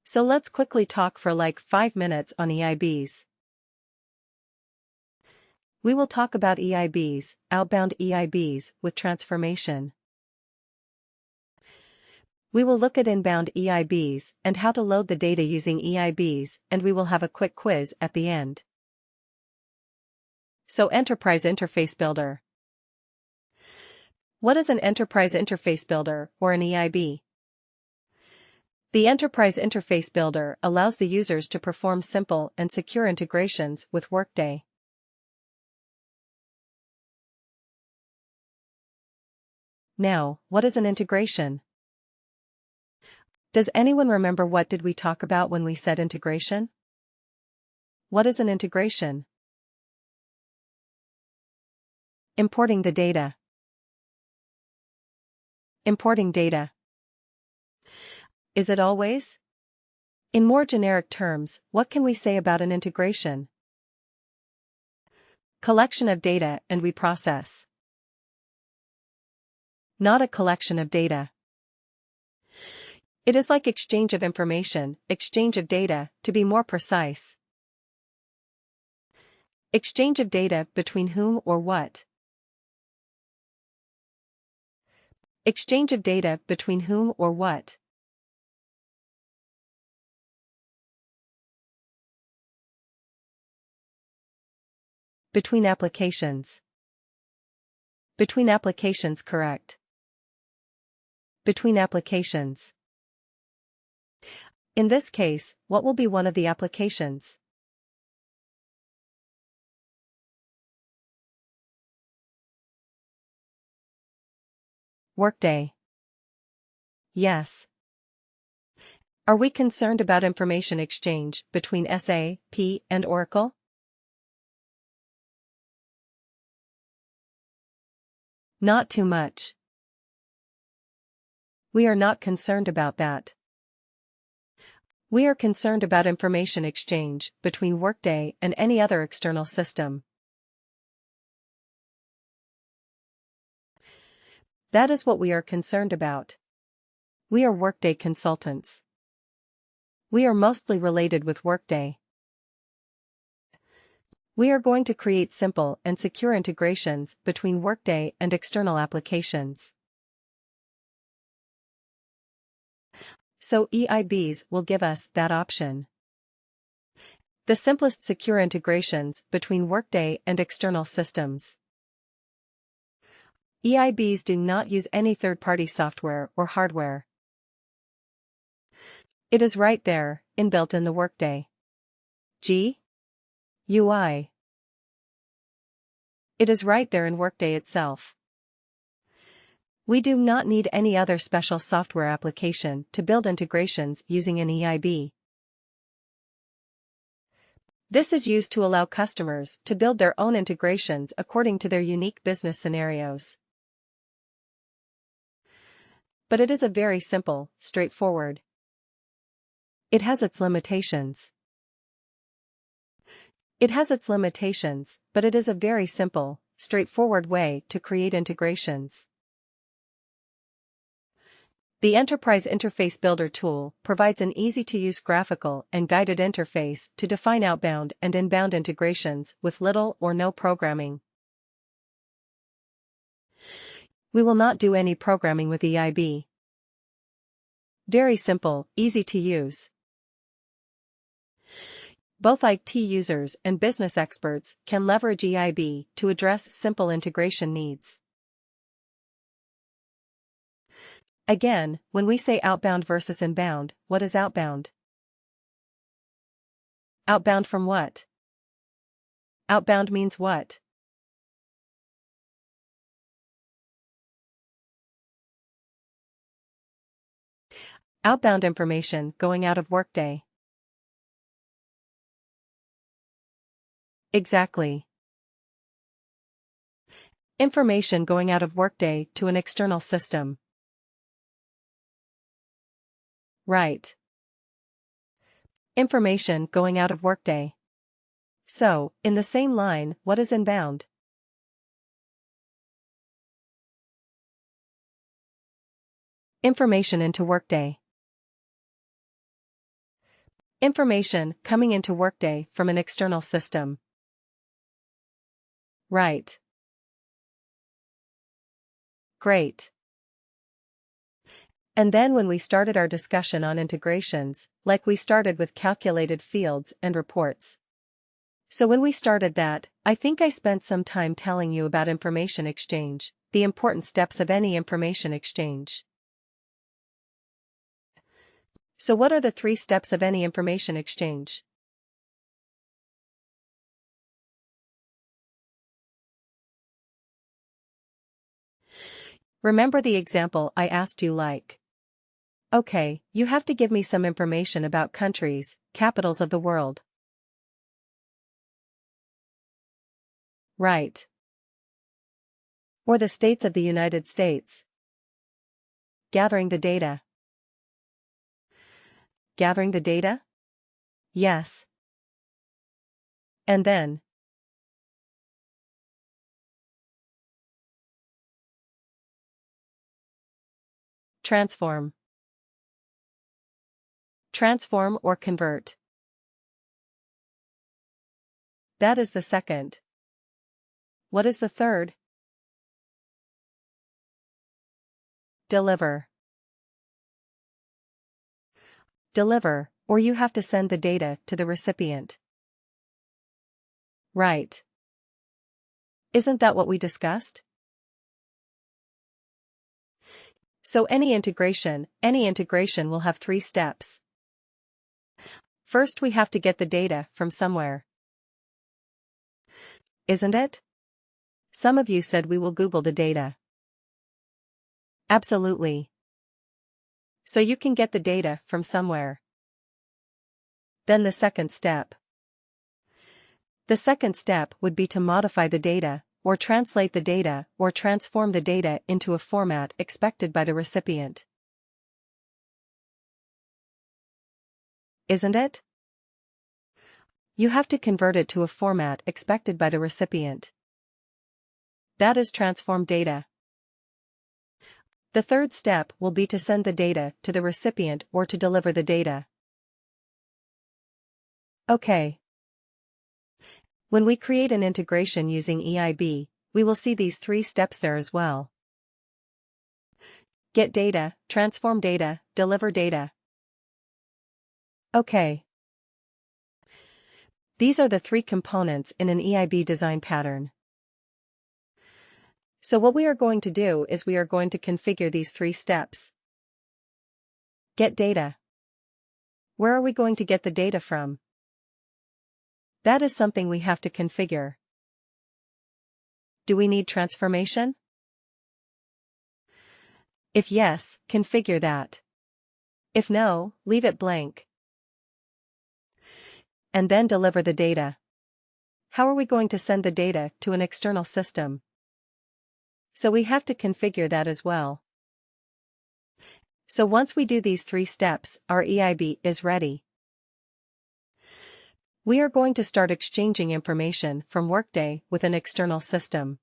So let's quickly talk for like 5 minutes on EIBs. We will talk about EIBs, outbound EIBs, with transformation. We will look at inbound EIBs and how to load the data using EIBs, and we will have a quick quiz at the end. So Enterprise Interface Builder. What is an Enterprise Interface Builder, or an EIB? The Enterprise Interface Builder allows the users to perform simple and secure integrations with Workday. Now, what is an integration? Does anyone remember what did we talk about when we said integration? What is an integration? Importing the data. Importing data. Is it always? In more generic terms, what can we say about an integration? Collection of data and we process. Not a collection of data. It is like exchange of information, exchange of data, to be more precise. Exchange of data between whom or what? Exchange of data between whom or what? Between applications. Between applications, correct. Between applications. In this case, what will be one of the applications? Workday. Yes. Are we concerned about information exchange between SAP and Oracle? Not too much. We are not concerned about that. We are concerned about information exchange between Workday and any other external system. That is what we are concerned about. We are Workday consultants. We are mostly related with Workday. We are going to create simple and secure integrations between Workday and external applications. So EIBs will give us that option. The simplest secure integrations between Workday and external systems. EIBs do not use any third-party software or hardware. It is right there, inbuilt in the Workday UI. It is right there in Workday itself. We do not need any other special software application to build integrations using an EIB. This is used to allow customers to build their own integrations according to their unique business scenarios. But it is a very simple, straightforward. It has its limitations. It has its limitations, but it is a very simple, straightforward way to create integrations. The Enterprise Interface Builder tool provides an easy-to-use graphical and guided interface to define outbound and inbound integrations with little or no programming. We will not do any programming with EIB. Very simple, easy to use. Both IT users and business experts can leverage EIB to address simple integration needs. Again, when we say outbound versus inbound, what is outbound? Outbound from what? Outbound means what? Outbound information going out of Workday. Exactly. Information going out of Workday to an external system. Right. Information going out of Workday. So, in the same line, what is inbound? Information into Workday. Information coming into Workday from an external system. Right. Great. And then when we started our discussion on integrations, like we started with calculated fields and reports. So when we started that, I think I spent some time telling you about information exchange, the important steps of any information exchange. So what are the 3 steps of any information exchange? Remember the example I asked you like. Okay, you have to give me some information about countries, capitals of the world. Right. Or the states of the United States. Gathering the data. Gathering the data? Yes. And then? Transform. Transform or convert. That is the second. What is the third? Deliver. Deliver, or you have to send the data to the recipient. Right. Isn't that what we discussed? So any integration will have 3 steps. First we have to get the data from somewhere. Isn't it? Some of you said we will Google the data. Absolutely. So you can get the data from somewhere. Then the second step. The second step would be to modify the data, or translate the data, or transform the data into a format expected by the recipient. Isn't it? You have to convert it to a format expected by the recipient. That is transform data. The third step will be to send the data to the recipient or to deliver the data. Okay. When we create an integration using EIB, we will see these 3 steps there as well. Get data, transform data, deliver data. Okay. These are the 3 components in an EIB design pattern. So what we are going to do is we are going to configure these 3 steps. Get data. Where are we going to get the data from? That is something we have to configure. Do we need transformation? If yes, configure that. If no, leave it blank. And then deliver the data. How are we going to send the data to an external system? So we have to configure that as well. So once we do these 3 steps, our EIB is ready. We are going to start exchanging information from Workday with an external system.